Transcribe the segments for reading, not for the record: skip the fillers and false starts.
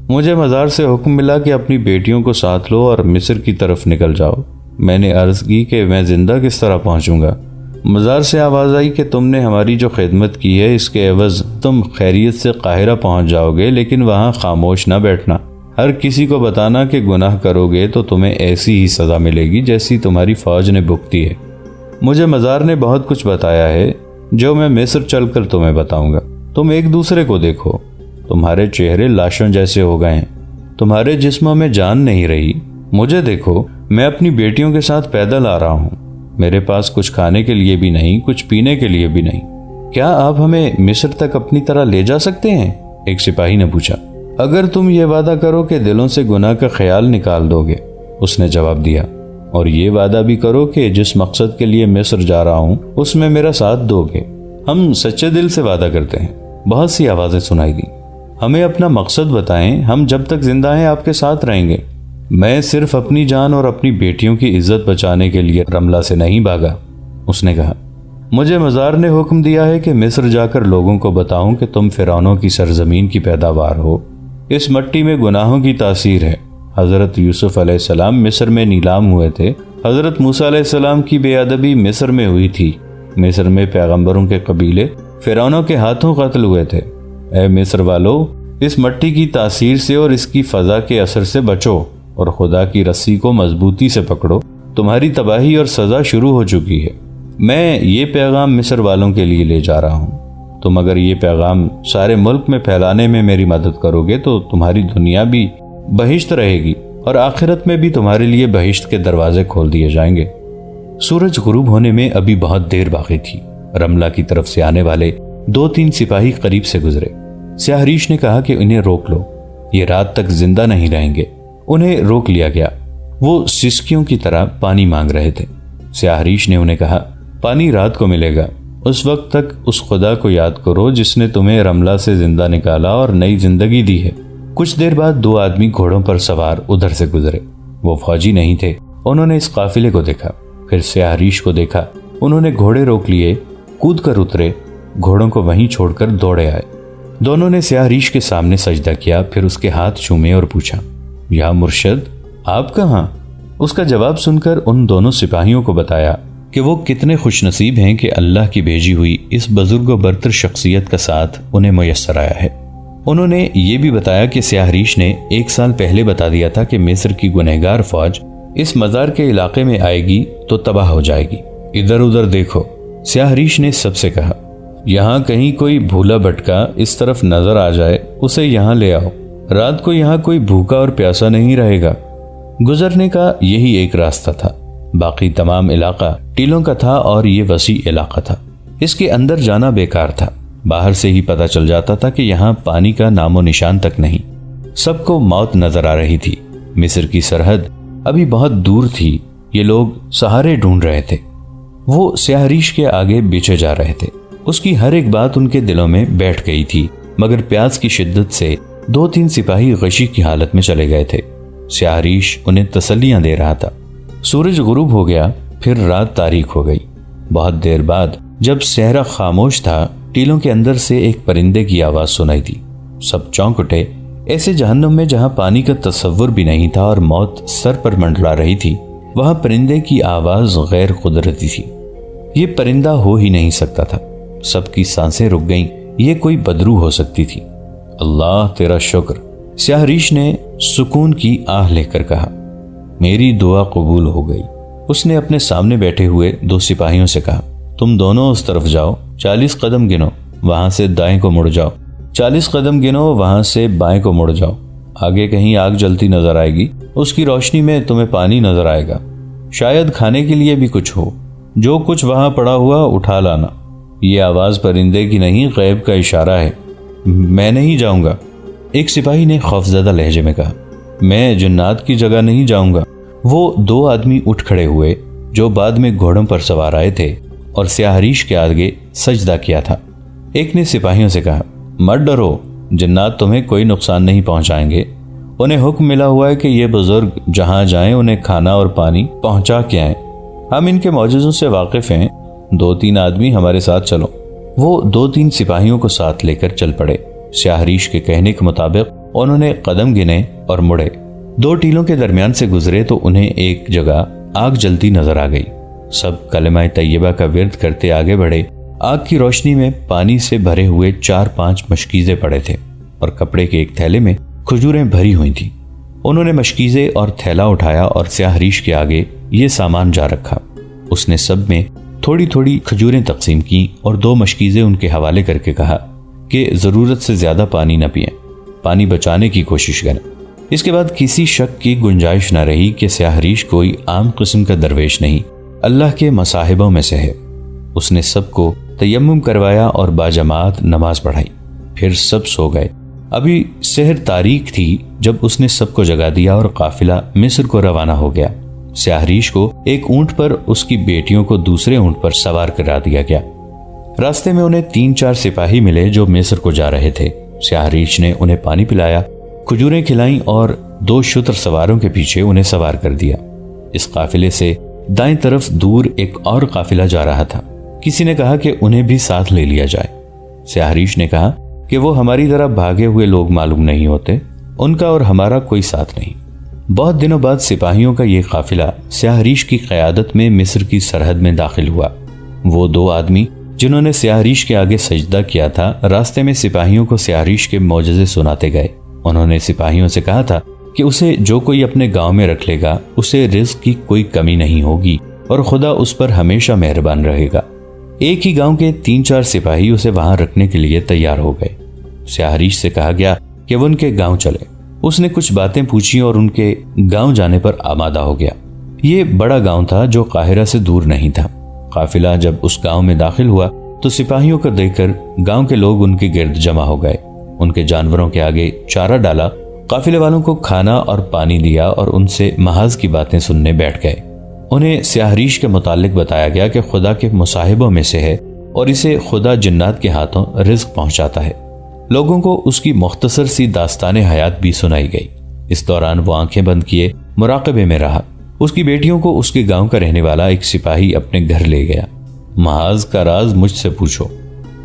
مجھے مزار سے حکم ملا کہ اپنی بیٹیوں کو ساتھ لو اور مصر کی طرف نکل جاؤ۔ میں نے عرض کی کہ میں زندہ کس طرح پہنچوں گا؟ مزار سے آواز آئی کہ تم نے ہماری جو خدمت کی ہے اس کے عوض تم خیریت سے قاہرہ پہنچ جاؤ گے، لیکن وہاں خاموش نہ بیٹھنا۔ ہر کسی کو بتانا کہ گناہ کرو گے تو تمہیں ایسی ہی سزا ملے گی جیسی تمہاری فوج نے بھگتی ہے۔ مجھے مزار نے بہت کچھ بتایا ہے جو میں مصر چل کر تمہیں بتاؤں گا۔ تم ایک دوسرے کو دیکھو، تمہارے چہرے لاشوں جیسے ہو گئے ہیں، تمہارے جسموں میں جان نہیں رہی۔ مجھے دیکھو، میں اپنی بیٹیوں کے ساتھ پیدل آ رہا ہوں، میرے پاس کچھ کھانے کے لیے بھی نہیں، کچھ پینے کے لیے بھی نہیں۔ کیا آپ ہمیں مصر تک اپنی طرح لے جا سکتے ہیں؟ ایک سپاہی نے پوچھا۔ اگر تم یہ وعدہ کرو کہ دلوں سے گناہ کا خیال نکال دو گے، اس نے جواب دیا، اور یہ وعدہ بھی کرو کہ جس مقصد کے لیے مصر جا رہا ہوں اس میں میرا ساتھ دو گے۔ ہم سچے دل سے وعدہ کرتے ہیں۔ بہت سی آوازیں سنائی دیں۔ ہمیں اپنا مقصد بتائیں، ہم جب تک زندہ ہیں آپ کے ساتھ رہیں گے۔ میں صرف اپنی جان اور اپنی بیٹیوں کی عزت بچانے کے لیے رملہ سے نہیں بھاگا، اس نے کہا۔ مجھے مزار نے حکم دیا ہے کہ مصر جا کر لوگوں کو بتاؤں کہ تم فرعونوں کی سرزمین کی پیداوار ہو، اس مٹی میں گناہوں کی تاثیر ہے۔ حضرت یوسف علیہ السلام مصر میں نیلام ہوئے تھے، حضرت موسیٰ علیہ السلام کی بے ادبی مصر میں ہوئی تھی، مصر میں پیغمبروں کے قبیلے فرعونوں کے ہاتھوں قتل ہوئے تھے۔ اے مصر والو، اس مٹی کی تاثیر سے اور اس کی فضا کے اثر سے بچو اور خدا کی رسی کو مضبوطی سے پکڑو، تمہاری تباہی اور سزا شروع ہو چکی ہے۔ میں یہ پیغام مصر والوں کے لیے لے جا رہا ہوں۔ تم اگر یہ پیغام سارے ملک میں پھیلانے میں میری مدد کرو گے تو تمہاری دنیا بھی بہشت رہے گی اور آخرت میں بھی تمہارے لیے بہشت کے دروازے کھول دیے جائیں گے۔ سورج غروب ہونے میں ابھی بہت دیر باقی تھی۔ رملہ کی طرف سے آنے والے 2-3 سپاہی قریب سے گزرے۔ سیاہ ریش نے کہا کہ انہیں روک لو، یہ رات تک زندہ نہیں رہیں گے۔ انہیں روک لیا گیا۔ وہ سسکیوں کی طرح پانی مانگ رہے تھے۔ سیاہ ریش نے انہیں کہا، پانی رات کو ملے گا، اس وقت تک اس خدا کو یاد کرو جس نے تمہیں رملہ سے زندہ نکالا اور نئی زندگی دی ہے۔ کچھ دیر بعد 2 آدمی گھوڑوں پر سوار ادھر سے گزرے۔ وہ فوجی نہیں تھے۔ انہوں نے اس قافلے کو دیکھا، پھر سیاہ ریش کو دیکھا۔ انہوں نے گھوڑے روک لیے، کود کر اترے، گھوڑوں کو وہیں چھوڑ کر دوڑے آئے۔ دونوں نے سیاہ ریش کے سامنے سجدہ کیا، پھر اس کے ہاتھ چومے اور پوچھا، یا مرشد، آپ کہاں؟ اس کا جواب سن کر ان دونوں سپاہیوں کو بتایا کہ وہ کتنے خوش نصیب ہیں کہ اللہ کی بھیجی ہوئی اس بزرگ و برتر شخصیت کا ساتھ انہیں میسر آیا ہے۔ انہوں نے یہ بھی بتایا کہ سیاہ ریش نے 1 سال پہلے بتا دیا تھا کہ مصر کی گنہگار فوج اس مزار کے علاقے میں آئے گی تو تباہ ہو جائے گی۔ ادھر ادھر دیکھو، سیاہ ریش نے سب سے کہا، یہاں کہیں کوئی بھولا بھٹکا اس طرف نظر آ جائے اسے یہاں لے آؤ، رات کو یہاں کوئی بھوکا اور پیاسا نہیں رہے گا۔ گزرنے کا یہی ایک راستہ تھا، باقی تمام علاقہ ٹیلوں کا تھا اور یہ وسیع علاقہ تھا، اس کے اندر جانا بیکار تھا۔ باہر سے ہی پتہ چل جاتا تھا کہ یہاں پانی کا نام و نشان تک نہیں۔ سب کو موت نظر آ رہی تھی۔ مصر کی سرحد ابھی بہت دور تھی، یہ لوگ سہارے ڈھونڈ رہے تھے۔ وہ سیاہ ریش کے آگے بیچے جا رہے تھے۔ اس کی ہر ایک بات ان کے دلوں میں بیٹھ گئی تھی، مگر پیاس کی شدت سے 2-3 سپاہی غشی کی حالت میں چلے گئے تھے۔ سیاہ ریش انہیں تسلیاں دے رہا تھا۔ سورج غروب ہو گیا، پھر رات تاریک ہو گئی۔ بہت دیر بعد جب صحرا خاموش تھا، ٹیلوں کے اندر سے ایک پرندے کی آواز سنائی دی۔ سب چونک اٹھے۔ ایسے جہنم میں جہاں پانی کا تصور بھی نہیں تھا اور موت سر پر منڈلا رہی تھی، وہاں پرندے کی آواز غیر قدرتی تھی۔ یہ پرندہ ہو ہی نہیں سکتا تھا۔ سب کی سانسیں رک گئیں، یہ کوئی بدرو ہو سکتی تھی۔ اللہ تیرا شکر، سیاہ ریش نے سکون کی آہ لے کر کہا، میری دعا قبول ہو گئی۔ اس نے اپنے سامنے بیٹھے ہوئے 2 سپاہیوں سے کہا، تم دونوں اس طرف جاؤ، 40 قدم گنو، وہاں سے دائیں کو مڑ جاؤ، 40 قدم گنو، وہاں سے بائیں کو مڑ جاؤ۔ آگے کہیں آگ جلتی نظر آئے گی، اس کی روشنی میں تمہیں پانی نظر آئے گا، شاید کھانے کے لیے بھی کچھ ہو، جو کچھ وہاں پڑا ہوا اٹھا لانا۔ یہ آواز پرندے کی نہیں، غیب کا اشارہ ہے۔ میں نہیں جاؤں گا، ایک سپاہی نے خوفزدہ لہجے میں کہا، میں جنات کی جگہ نہیں جاؤں گا۔ وہ 2 آدمی اٹھ کھڑے ہوئے جو بعد میں گھوڑوں پر سوار آئے تھے اور سیاہ ریش کے آگے سجدہ کیا تھا۔ ایک نے سپاہیوں سے کہا، مت ڈرو، جنات تمہیں کوئی نقصان نہیں پہنچائیں گے۔ انہیں حکم ملا ہوا ہے کہ یہ بزرگ جہاں جائیں انہیں کھانا اور پانی پہنچا کے آئیں، ہم ان کے معجزوں سے واقف ہیں۔ 2-3 آدمی ہمارے ساتھ چلو۔ وہ 2-3 سپاہیوں کو ساتھ لے کر چل پڑے۔ سیاہ ریش کے کہنے کے مطابق انہوں نے قدم گنے اور مڑے، 2 ٹیلوں کے درمیان سے گزرے تو انہیں ایک جگہ آگ جلتی نظر آ گئی۔ سب کلمہ طیبہ کا ورد کرتے آگے بڑھے۔ آگ کی روشنی میں پانی سے بھرے ہوئے 4-5 مشکیزے پڑے تھے اور کپڑے کے ایک تھیلے میں کھجوریں بھری ہوئی تھیں۔ انہوں نے مشکیزے اور تھیلا اٹھایا اور سیاہ ریش کے آگے یہ سامان جا رکھا۔ اس نے سب میں تھوڑی تھوڑی کھجوریں تقسیم کی اور 2 مشکیزیں ان کے حوالے کر کے کہا کہ ضرورت سے زیادہ پانی نہ پئیں، پانی بچانے کی کوشش کریں۔ اس کے بعد کسی شک کی گنجائش نہ رہی کہ سیاہ ریش کوئی عام قسم کا درویش نہیں، اللہ کے مصاحبوں میں سے ہے۔ اس نے سب کو تیمم کروایا اور باجماعت نماز پڑھائی، پھر سب سو گئے۔ ابھی سحر تاریک تھی جب اس نے سب کو جگا دیا اور قافلہ مصر کو روانہ ہو گیا۔ سیاہ ریش کو ایک اونٹ پر، اس کی بیٹیوں کو دوسرے اونٹ پر سوار کرا دیا گیا۔ راستے میں انہیں 3-4 سپاہی ملے جو مصر کو جا رہے تھے۔ سیاہ ریش نے انہیں پانی پلایا، کھجوریں کھلائیں اور 2 شتر سواروں کے پیچھے انہیں سوار کر دیا۔ اس قافلے سے دائیں طرف دور ایک اور قافلہ جا رہا تھا۔ کسی نے کہا کہ انہیں بھی ساتھ لے لیا جائے۔ سیاہ ریش نے کہا کہ وہ ہماری طرح بھاگے ہوئے لوگ معلوم نہیں ہوتے، ان کا اور ہمارا کوئی ساتھ نہیں۔ بہت دنوں بعد سپاہیوں کا یہ قافلہ سیاہ ریش کی قیادت میں مصر کی سرحد میں داخل ہوا۔ وہ 2 آدمی جنہوں نے سیاہ ریش کے آگے سجدہ کیا تھا، راستے میں سپاہیوں کو سیاہ ریش کے معجزے سناتے گئے۔ انہوں نے سپاہیوں سے کہا تھا کہ اسے جو کوئی اپنے گاؤں میں رکھ لے گا، اسے رزق کی کوئی کمی نہیں ہوگی اور خدا اس پر ہمیشہ مہربان رہے گا۔ ایک ہی گاؤں کے 3-4 سپاہی اسے وہاں رکھنے کے لیے تیار ہو گئے۔ سیاہ ریش سے کہا گیا کہ وہ ان کے گاؤں چلے۔ اس نے کچھ باتیں پوچھی اور ان کے گاؤں جانے پر آمادہ ہو گیا۔ یہ بڑا گاؤں تھا جو قاہرہ سے دور نہیں تھا۔ قافلہ جب اس گاؤں میں داخل ہوا تو سپاہیوں کو دیکھ کر گاؤں کے لوگ ان کے گرد جمع ہو گئے۔ ان کے جانوروں کے آگے چارہ ڈالا، قافلے والوں کو کھانا اور پانی دیا اور ان سے محاذ کی باتیں سننے بیٹھ گئے۔ انہیں سیاہ ریش کے متعلق بتایا گیا کہ خدا کے مصاحبوں میں سے ہے اور اسے خدا جنات کے ہاتھوں رزق پہنچاتا ہے۔ لوگوں کو اس کی مختصر سی داستان حیات بھی سنائی گئی۔ اس دوران وہ آنکھیں بند کیے مراقبے میں رہا۔ اس کی بیٹیوں کو اس کے گاؤں کا رہنے والا ایک سپاہی اپنے گھر لے گیا۔ محاذ کا راز مجھ سے پوچھو۔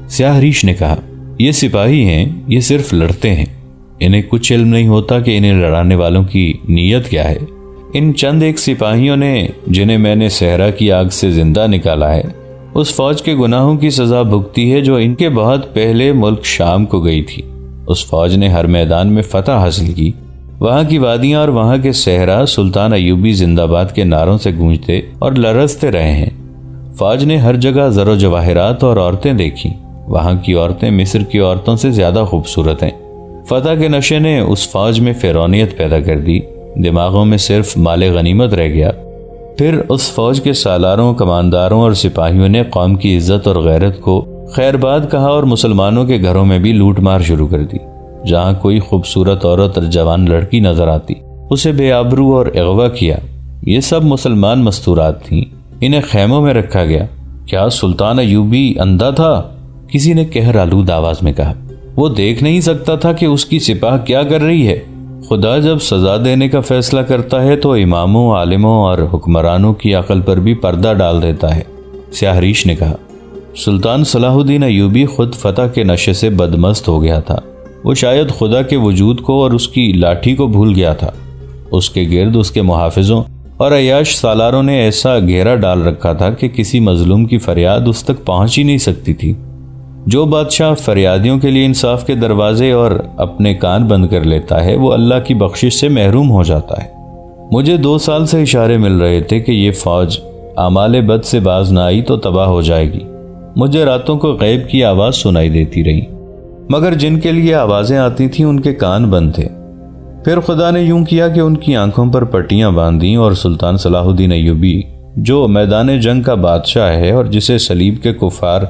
سیاہ ریش نے کہا، یہ سپاہی ہیں، یہ صرف لڑتے ہیں، انہیں کچھ علم نہیں ہوتا کہ انہیں لڑانے والوں کی نیت کیا ہے۔ ان چند ایک سپاہیوں نے جنہیں میں نے صحرا کی آگ سے زندہ نکالا ہے، اس فوج کے گناہوں کی سزا بھگتی ہے جو ان کے بہت پہلے ملک شام کو گئی تھی۔ اس فوج نے ہر میدان میں فتح حاصل کی۔ وہاں کی وادیاں اور وہاں کے صحرا سلطان ایوبی زندہ باد کے نعروں سے گونجتے اور لرزتے رہے ہیں۔ فوج نے ہر جگہ زر و جواہرات اور عورتیں دیکھی۔ وہاں کی عورتیں مصر کی عورتوں سے زیادہ خوبصورت ہیں۔ فتح کے نشے نے اس فوج میں فرعونیت پیدا کر دی، دماغوں میں صرف مال غنیمت رہ گیا۔ پھر اس فوج کے سالاروں، کمانداروں اور سپاہیوں نے قوم کی عزت اور غیرت کو خیر باد کہا اور مسلمانوں کے گھروں میں بھی لوٹ مار شروع کر دی۔ جہاں کوئی خوبصورت عورت اور جوان لڑکی نظر آتی، اسے بے آبرو اور اغوا کیا۔ یہ سب مسلمان مستورات تھیں، انہیں خیموں میں رکھا گیا۔ کیا سلطان ایوبی اندھا تھا؟ کسی نے قہر آلود آواز میں کہا۔ وہ دیکھ نہیں سکتا تھا کہ اس کی سپاہ کیا کر رہی ہے؟ خدا جب سزا دینے کا فیصلہ کرتا ہے تو اماموں، عالموں اور حکمرانوں کی عقل پر بھی پردہ ڈال دیتا ہے۔ سیاہ ریش نے کہا، سلطان صلاح الدین ایوبی خود فتح کے نشے سے بدمست ہو گیا تھا۔ وہ شاید خدا کے وجود کو اور اس کی لاٹھی کو بھول گیا تھا۔ اس کے گرد اس کے محافظوں اور عیاش سالاروں نے ایسا گھیرا ڈال رکھا تھا کہ کسی مظلوم کی فریاد اس تک پہنچ ہی نہیں سکتی تھی۔ جو بادشاہ فریادیوں کے لیے انصاف کے دروازے اور اپنے کان بند کر لیتا ہے، وہ اللہ کی بخشش سے محروم ہو جاتا ہے۔ مجھے 2 سال سے اشارے مل رہے تھے کہ یہ فوج اعمال بد سے باز نہ آئی تو تباہ ہو جائے گی۔ مجھے راتوں کو غیب کی آواز سنائی دیتی رہی، مگر جن کے لیے آوازیں آتی تھیں ان کے کان بند تھے۔ پھر خدا نے یوں کیا کہ ان کی آنکھوں پر پٹیاں باندھیں اور سلطان صلاح الدین ایوبی، جو میدان جنگ کا بادشاہ ہے اور جسے صلیب کے کفار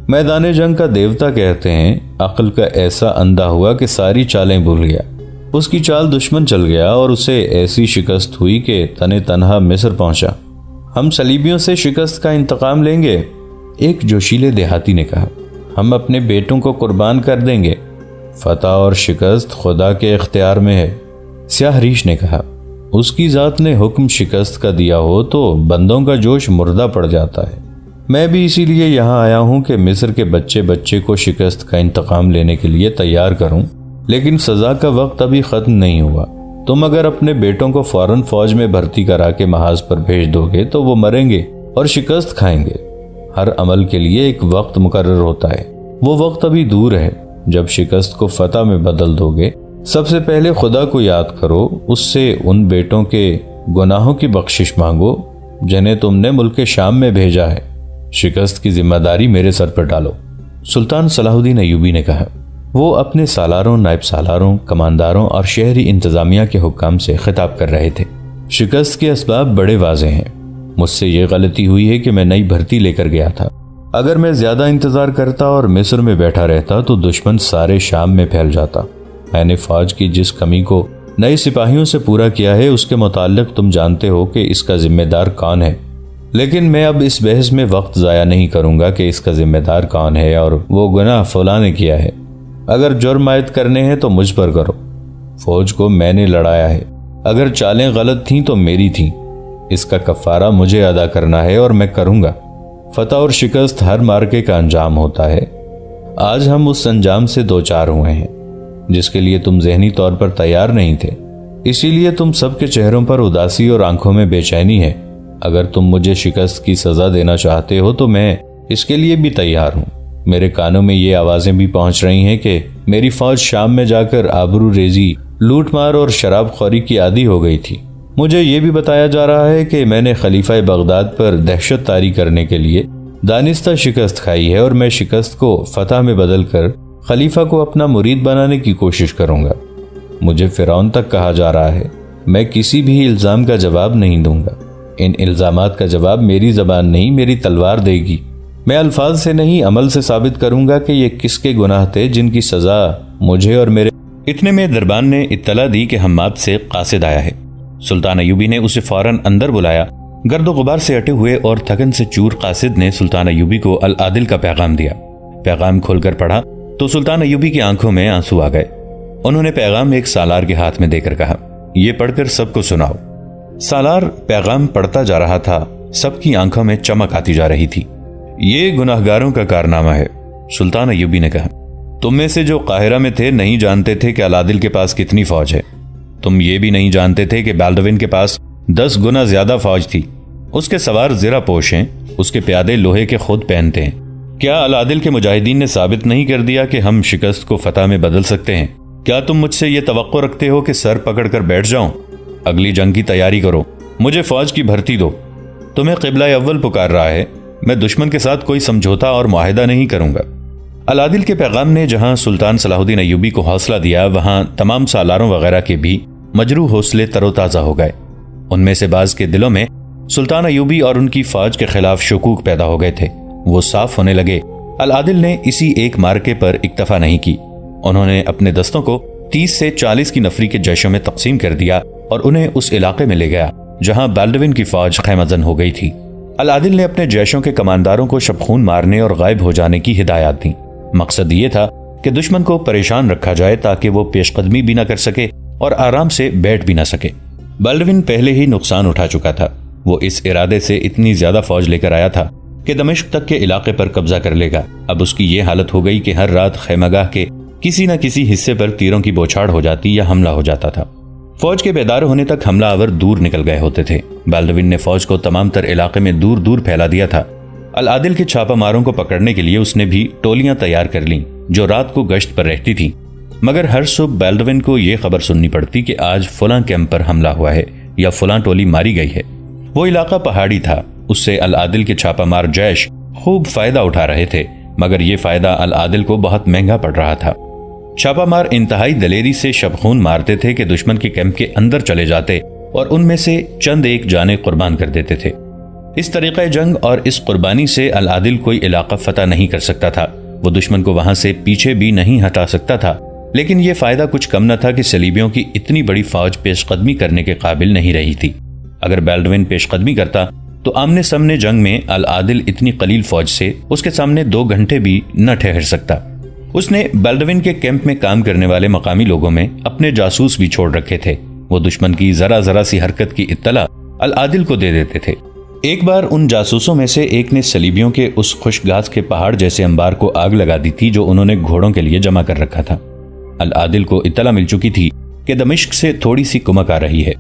میدان جنگ کا دیوتا کہتے ہیں، عقل کا ایسا اندھا ہوا کہ ساری چالیں بھول گیا۔ اس کی چال دشمن چل گیا اور اسے ایسی شکست ہوئی کہ تنے تنہا مصر پہنچا۔ ہم صلیبیوں سے شکست کا انتقام لیں گے، ایک جوشیلے دیہاتی نے کہا۔ ہم اپنے بیٹوں کو قربان کر دیں گے۔ فتح اور شکست خدا کے اختیار میں ہے، سیاہ ریش نے کہا۔ اس کی ذات نے حکم شکست کا دیا ہو تو بندوں کا جوش مردہ پڑ جاتا ہے۔ میں بھی اسی لیے یہاں آیا ہوں کہ مصر کے بچے بچے کو شکست کا انتقام لینے کے لیے تیار کروں لیکن سزا کا وقت ابھی ختم نہیں ہوا۔ تم اگر اپنے بیٹوں کو فوراً فوج میں بھرتی کرا کے محاذ پر بھیج دو گے تو وہ مریں گے اور شکست کھائیں گے۔ ہر عمل کے لیے ایک وقت مقرر ہوتا ہے، وہ وقت ابھی دور ہے۔ جب شکست کو فتح میں بدل دو گے، سب سے پہلے خدا کو یاد کرو، اس سے ان بیٹوں کے گناہوں کی بخشش مانگو جنہیں تم نے ملک شام میں بھیجا ہے۔ شکست کی ذمہ داری میرے سر پر ڈالو، سلطان صلاح الدین ایوبی نے کہا۔ وہ اپنے سالاروں، نائب سالاروں، کمانداروں اور شہری انتظامیہ کے حکام سے خطاب کر رہے تھے۔ شکست کے اسباب بڑے واضح ہیں۔ مجھ سے یہ غلطی ہوئی ہے کہ میں نئی بھرتی لے کر گیا تھا۔ اگر میں زیادہ انتظار کرتا اور مصر میں بیٹھا رہتا تو دشمن سارے شام میں پھیل جاتا۔ میں نے فوج کی جس کمی کو نئے سپاہیوں سے پورا کیا ہے اس کے متعلق تم جانتے ہو کہ اس کا ذمہ دار کون ہے، لیکن میں اب اس بحث میں وقت ضائع نہیں کروں گا کہ اس کا ذمہ دار کون ہے اور وہ گناہ فلاں نے کیا ہے۔ اگر جرم عائد کرنے ہیں تو مجھ پر کرو۔ فوج کو میں نے لڑایا ہے، اگر چالیں غلط تھیں تو میری تھیں۔ اس کا کفارہ مجھے ادا کرنا ہے اور میں کروں گا۔ فتح اور شکست ہر مارکے کا انجام ہوتا ہے۔ آج ہم اس انجام سے دوچار ہوئے ہیں جس کے لیے تم ذہنی طور پر تیار نہیں تھے، اسی لیے تم سب کے چہروں پر اداسی اور آنکھوں میں بے چینی ہے۔ اگر تم مجھے شکست کی سزا دینا چاہتے ہو تو میں اس کے لیے بھی تیار ہوں۔ میرے کانوں میں یہ آوازیں بھی پہنچ رہی ہیں کہ میری فوج شام میں جا کر آبرو ریزی، لوٹ مار اور شراب خوری کی عادی ہو گئی تھی۔ مجھے یہ بھی بتایا جا رہا ہے کہ میں نے خلیفہ بغداد پر دہشت طاری کرنے کے لیے دانستہ شکست کھائی ہے اور میں شکست کو فتح میں بدل کر خلیفہ کو اپنا مرید بنانے کی کوشش کروں گا۔ مجھے فرعون تک کہا جا رہا ہے۔ میں کسی بھی الزام کا جواب نہیں دوں گا۔ ان الزامات کا جواب میری زبان نہیں، میری تلوار دے گی۔ میں الفاظ سے نہیں، عمل سے ثابت کروں گا کہ یہ کس کے گناہ تھے جن کی سزا مجھے اور میرے۔ اتنے میں دربان نے اطلاع دی کہ حماد سے قاصد آیا ہے۔ سلطان ایوبی نے اسے فوراً اندر بلایا۔ گرد و غبار سے اٹے ہوئے اور تھکن سے چور قاصد نے سلطان ایوبی کو العادل کا پیغام دیا۔ پیغام کھول کر پڑھا تو سلطان ایوبی کی آنکھوں میں آنسو آ گئے۔ انہوں نے پیغام ایک سالار کے ہاتھ میں دے کر کہا، یہ پڑھ کر سب کو سناؤ۔ سالار پیغام پڑھتا جا رہا تھا، سب کی آنکھوں میں چمک آتی جا رہی تھی۔ یہ گناہگاروں کا کارنامہ ہے، سلطان ایوبی نے کہا۔ تم میں سے جو قاہرہ میں تھے نہیں جانتے تھے کہ العادل کے پاس کتنی فوج ہے۔ تم یہ بھی نہیں جانتے تھے کہ بالڈوین کے پاس 10 گنا زیادہ فوج تھی۔ اس کے سوار زرہ پوش ہیں، اس کے پیادے لوہے کے خود پہنتے ہیں۔ کیا العادل کے مجاہدین نے ثابت نہیں کر دیا کہ ہم شکست کو فتح میں بدل سکتے ہیں؟ کیا تم مجھ سے یہ توقع رکھتے ہو کہ سر پکڑ کر بیٹھ جاؤں؟ اگلی جنگ کی تیاری کرو، مجھے فوج کی بھرتی دو۔ تمہیں قبلہ اول پکار رہا ہے، میں دشمن کے ساتھ کوئی سمجھوتا اور معاہدہ نہیں کروں گا۔ العادل کے پیغام نے جہاں سلطان صلاح الدین ایوبی کو حوصلہ دیا، وہاں تمام سالاروں وغیرہ کے بھی مجروح حوصلے تر و تازہ ہو گئے۔ ان میں سے بعض کے دلوں میں سلطان ایوبی اور ان کی فوج کے خلاف شکوک پیدا ہو گئے تھے۔ وہ صاف ہونے لگے۔ العادل نے اسی ایک مارکے پر اکتفا نہیں کی، انہوں نے اپنے دستوں کو 30 سے 40 کی نفری کے جیشوں میں تقسیم کر دیا اور انہیں اس علاقے میں لے گیا جہاں بالڈوین کی فوج خیمہ زن ہو گئی تھی۔ العادل نے اپنے جیشوں کے کمانداروں کو شبخون مارنے اور غائب ہو جانے کی ہدایات دیں۔ مقصد یہ تھا کہ دشمن کو پریشان رکھا جائے تاکہ وہ پیش قدمی بھی نہ کر سکے اور آرام سے بیٹھ بھی نہ سکے۔ بالڈوین پہلے ہی نقصان اٹھا چکا تھا۔ وہ اس ارادے سے اتنی زیادہ فوج لے کر آیا تھا کہ دمشق تک کے علاقے پر قبضہ کر لے گا۔ اب اس کی یہ حالت ہو گئی کہ ہر رات خیمہ گاہ کے کسی نہ کسی حصے پر تیروں کی بوچھاڑ ہو جاتی یا حملہ ہو جاتا تھا۔ فوج کے بیدار ہونے تک حملہ آور دور نکل گئے ہوتے تھے۔ بالڈوین نے فوج کو تمام تر علاقے میں دور دور پھیلا دیا تھا۔ العادل کے چھاپہ ماروں کو پکڑنے کے لیے اس نے بھی ٹولیاں تیار کر لیں جو رات کو گشت پر رہتی تھی، مگر ہر صبح بالڈوین کو یہ خبر سننی پڑتی کہ آج فلاں کیمپ پر حملہ ہوا ہے یا فلاں ٹولی ماری گئی ہے۔ وہ علاقہ پہاڑی تھا، اس سے العادل کے چھاپہ مار جیش خوب فائدہ اٹھا رہے تھے، مگر یہ فائدہ العادل کو بہت مہنگا پڑ رہا تھا۔ چھاپہ مار انتہائی دلیری سے شبخون مارتے تھے کہ دشمن کے کیمپ کے اندر چلے جاتے اور ان میں سے چند ایک جانیں قربان کر دیتے تھے۔ اس طریقہ جنگ اور اس قربانی سے العادل کوئی علاقہ فتح نہیں کر سکتا تھا، وہ دشمن کو وہاں سے پیچھے بھی نہیں ہٹا سکتا تھا، لیکن یہ فائدہ کچھ کم نہ تھا کہ صلیبیوں کی اتنی بڑی فوج پیش قدمی کرنے کے قابل نہیں رہی تھی۔ اگر بالڈوین پیش قدمی کرتا تو آمنے سامنے جنگ میں العادل اتنی قلیل فوج سے اس کے سامنے 2 گھنٹے بھی نہ ٹھہر سکتا۔ اس نے بالڈوین کے کیمپ میں کام کرنے والے مقامی لوگوں میں اپنے جاسوس بھی چھوڑ رکھے تھے۔ وہ دشمن کی ذرا ذرا سی حرکت کی اطلاع العادل کو دے دیتے تھے۔ ایک بار ان جاسوسوں میں سے ایک نے صلیبیوں کے اس خشک گھاس کے پہاڑ جیسے انبار کو آگ لگا دی تھی جو انہوں نے گھوڑوں کے لیے جمع کر رکھا تھا۔ العادل کو اطلاع مل چکی تھی کہ دمشق سے تھوڑی سی کمک آ رہی ہے۔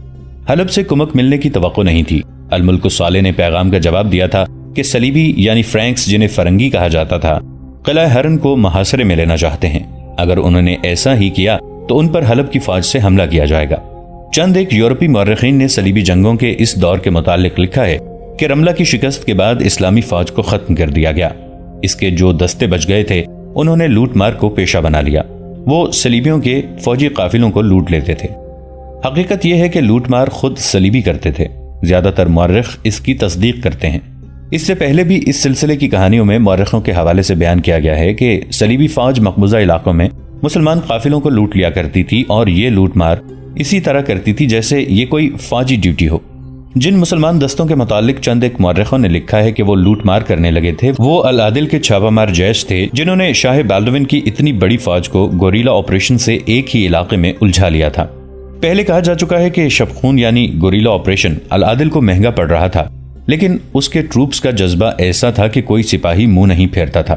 حلب سے کمک ملنے کی توقع نہیں تھی۔ الملک الصالح نے پیغام کا جواب دیا تھا کہ صلیبی یعنی فرینکس، جنہیں فرنگی کہا جاتا تھا، قلعہ ہرن کو محاصرے میں لینا چاہتے ہیں۔ اگر انہوں نے ایسا ہی کیا تو ان پر حلب کی فوج سے حملہ کیا جائے گا۔ چند ایک یورپی مورخین نے صلیبی جنگوں کے اس دور کے متعلق لکھا ہے کہ رملہ کی شکست کے بعد اسلامی فوج کو ختم کر دیا گیا۔ اس کے جو دستے بچ گئے تھے انہوں نے لوٹ مار کو پیشہ بنا لیا۔ وہ صلیبیوں کے فوجی قافلوں کو لوٹ لیتے تھے۔ حقیقت یہ ہے کہ لوٹ مار خود صلیبی کرتے تھے۔ زیادہ تر مورخ اس کی تصدیق کرتے ہیں۔ اس سے پہلے بھی اس سلسلے کی کہانیوں میں مورخوں کے حوالے سے بیان کیا گیا ہے کہ صلیبی فوج مقبوضہ علاقوں میں مسلمان قافلوں کو لوٹ لیا کرتی تھی، اور یہ لوٹ مار اسی طرح کرتی تھی جیسے یہ کوئی فوجی ڈیوٹی ہو۔ جن مسلمان دستوں کے متعلق چند ایک مورخوں نے لکھا ہے کہ وہ لوٹ مار کرنے لگے تھے، وہ العادل کے چھاپہ مار جیش تھے، جنہوں نے شاہ بالڈوین کی اتنی بڑی فوج کو گوریلا آپریشن سے ایک ہی علاقے میں الجھا لیا تھا۔ پہلے کہا جا چکا ہے کہ شب خون یعنی گوریلا آپریشن العادل کو مہنگا پڑ رہا تھا، لیکن اس کے ٹروپس کا جذبہ ایسا تھا کہ کوئی سپاہی منہ نہیں پھیرتا تھا۔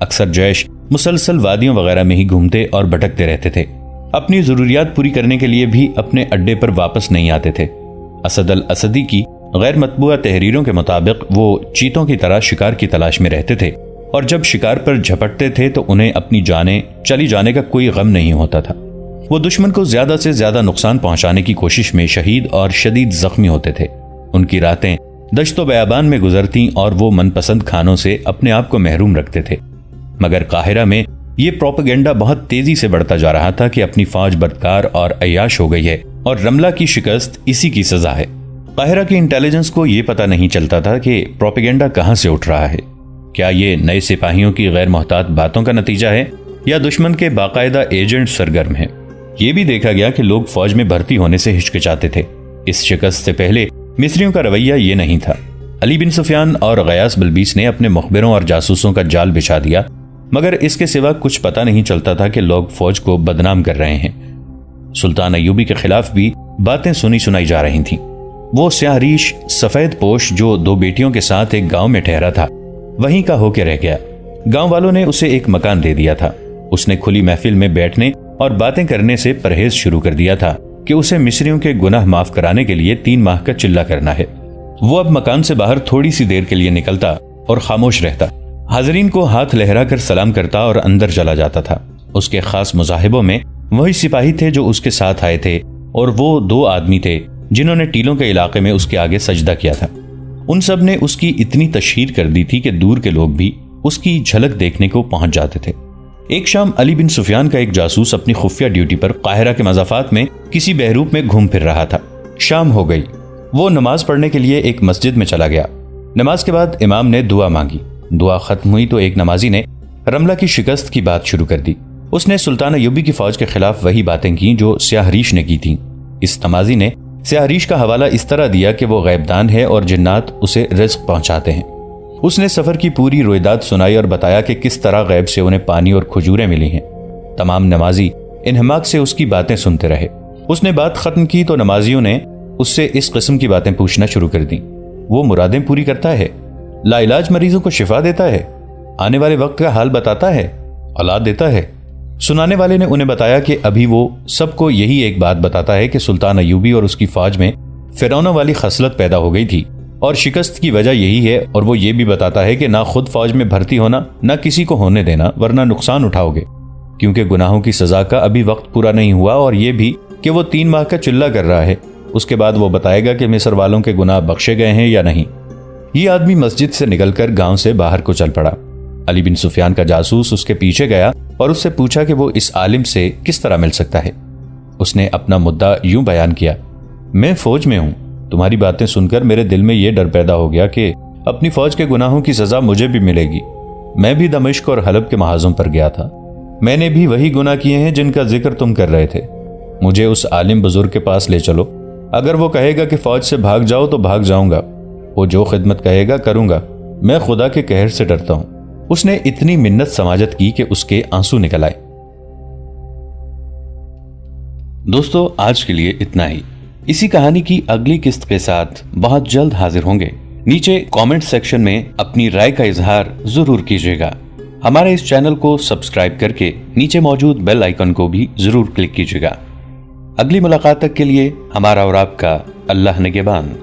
اکثر جیش مسلسل وادیوں وغیرہ میں ہی گھومتے اور بھٹکتے رہتے تھے۔ اپنی ضروریات پوری کرنے کے لیے بھی اپنے اڈے پر واپس نہیں آتے تھے۔ اسد الاسدی کی غیر مطبوعہ تحریروں کے مطابق وہ چیتوں کی طرح شکار کی تلاش میں رہتے تھے، اور جب شکار پر جھپٹتے تھے تو انہیں اپنی جانیں چلی جانے کا کوئی غم نہیں ہوتا تھا۔ وہ دشمن کو زیادہ سے زیادہ نقصان پہنچانے کی کوشش میں شہید اور شدید زخمی ہوتے تھے۔ ان کی راتیں دشت و بیابان میں گزرتیں اور وہ من پسند کھانوں سے اپنے آپ کو محروم رکھتے تھے۔ مگر قاہرہ میں یہ پروپیگنڈا بہت تیزی سے بڑھتا جا رہا تھا کہ اپنی فوج بدکار اور عیاش ہو گئی ہے، اور رملہ کی شکست اسی کی سزا ہے۔ قاہرہ کی انٹیلیجنس کو یہ پتہ نہیں چلتا تھا کہ پروپیگنڈا کہاں سے اٹھ رہا ہے۔ کیا یہ نئے سپاہیوں کی غیر محتاط باتوں کا نتیجہ ہے، یا دشمن کے باقاعدہ ایجنٹ سرگرم ہیں؟ یہ بھی دیکھا گیا کہ لوگ فوج میں بھرتی ہونے سے ہچکچاتے تھے۔ اس شکست سے پہلے مصریوں کا رویہ یہ نہیں تھا۔ علی بن سفیان اور غیاث بلبیس نے اپنے مخبروں اور جاسوسوں کا جال بچھا دیا، مگر اس کے سوا کچھ پتہ نہیں چلتا تھا کہ لوگ فوج کو بدنام کر رہے ہیں۔ سلطان ایوبی کے خلاف بھی باتیں سنائی جا رہی تھیں۔ وہ سیاہ ریش سفید پوش جو 2 بیٹیوں کے ساتھ ایک گاؤں میں ٹھہرا تھا، وہیں کا ہو کے رہ گیا۔ گاؤں والوں نے اسے ایک مکان دے دیا تھا۔ اس نے کھلی محفل میں بیٹھنے اور باتیں کرنے سے پرہیز شروع کر دیا تھا کہ اسے مصریوں کے گناہ معاف کرانے کے لیے 3 ماہ کا چلہ کرنا ہے۔ وہ اب مکان سے باہر تھوڑی سی دیر کے لیے نکلتا اور خاموش رہتا، حاضرین کو ہاتھ لہرا کر سلام کرتا اور اندر چلا جاتا تھا۔ اس کے خاص مصاحبوں میں وہی سپاہی تھے جو اس کے ساتھ آئے تھے، اور وہ 2 آدمی تھے جنہوں نے ٹیلوں کے علاقے میں اس کے آگے سجدہ کیا تھا۔ ان سب نے اس کی اتنی تشہیر کر دی تھی کہ دور کے لوگ بھی اس کی جھلک دیکھنے کو پہنچ جاتے تھے۔ ایک شام علی بن سفیان کا ایک جاسوس اپنی خفیہ ڈیوٹی پر قاہرہ کے مضافات میں کسی بہروپ میں گھوم پھر رہا تھا۔ شام ہو گئی۔ وہ نماز پڑھنے کے لیے ایک مسجد میں چلا گیا۔ نماز کے بعد امام نے دعا مانگی۔ دعا ختم ہوئی تو ایک نمازی نے رملہ کی شکست کی بات شروع کر دی۔ اس نے سلطان ایوبی کی فوج کے خلاف وہی باتیں کی جو سیاہ ریش نے کی تھیں۔ اس نمازی نے سیاہ ریش کا حوالہ اس طرح دیا کہ وہ غیب دان ہے اور جنات اسے رزق پہنچاتے ہیں۔ اس نے سفر کی پوری رویداد سنائی اور بتایا کہ کس طرح غیب سے انہیں پانی اور کھجوریں ملی ہیں۔ تمام نمازی انہماک سے اس کی باتیں سنتے رہے۔ اس نے بات ختم کی تو نمازیوں نے اس سے اس قسم کی باتیں پوچھنا شروع کر دیں۔ وہ مرادیں پوری کرتا ہے، لا علاج مریضوں کو شفا دیتا ہے، آنے والے وقت کا حال بتاتا ہے، اولاد دیتا ہے۔ سنانے والے نے انہیں بتایا کہ ابھی وہ سب کو یہی ایک بات بتاتا ہے کہ سلطان ایوبی اور اس کی فوج میں فرعونوں والی خصلت پیدا ہو گئی تھی، اور شکست کی وجہ یہی ہے، اور وہ یہ بھی بتاتا ہے کہ نہ خود فوج میں بھرتی ہونا، نہ کسی کو ہونے دینا، ورنہ نقصان اٹھاؤ گے، کیونکہ گناہوں کی سزا کا ابھی وقت پورا نہیں ہوا، اور یہ بھی کہ وہ 3 ماہ کا چلہ کر رہا ہے۔ اس کے بعد وہ بتائے گا کہ مصر والوں کے گناہ بخشے گئے ہیں یا نہیں۔ یہ آدمی مسجد سے نکل کر گاؤں سے باہر کو چل پڑا۔ علی بن سفیان کا جاسوس اس کے پیچھے گیا اور اس سے پوچھا کہ وہ اس عالم سے کس طرح مل سکتا ہے۔ اس نے اپنا مدعا یوں بیان کیا: میں فوج میں ہوں۔ تمہاری باتیں سن کر میرے دل میں یہ ڈر پیدا ہو گیا کہ اپنی فوج کے گناہوں کی سزا مجھے بھی ملے گی۔ میں بھی دمشق اور حلب کے محاذوں پر گیا تھا۔ میں نے بھی وہی گناہ کیے ہیں جن کا ذکر تم کر رہے تھے۔ مجھے اس عالم بزرگ کے پاس لے چلو۔ اگر وہ کہے گا کہ فوج سے بھاگ جاؤ تو بھاگ جاؤں گا، وہ جو خدمت کہے گا کروں گا۔ میں خدا کے قہر سے ڈرتا ہوں۔ اس نے اتنی منت سماجت کی کہ اس کے آنسو نکل آئے۔ دوستو، آج کے لیے اتنا ہی۔ اسی کہانی کی اگلی قسط کے ساتھ بہت جلد حاضر ہوں گے۔ نیچے کامنٹ سیکشن میں اپنی رائے کا اظہار ضرور کیجیے گا۔ ہمارے اس چینل کو سبسکرائب کر کے نیچے موجود بیل آئیکن کو بھی ضرور کلک کیجیے گا۔ اگلی ملاقات تک کے لیے ہمارا اور آپ کا اللہ نگہبان۔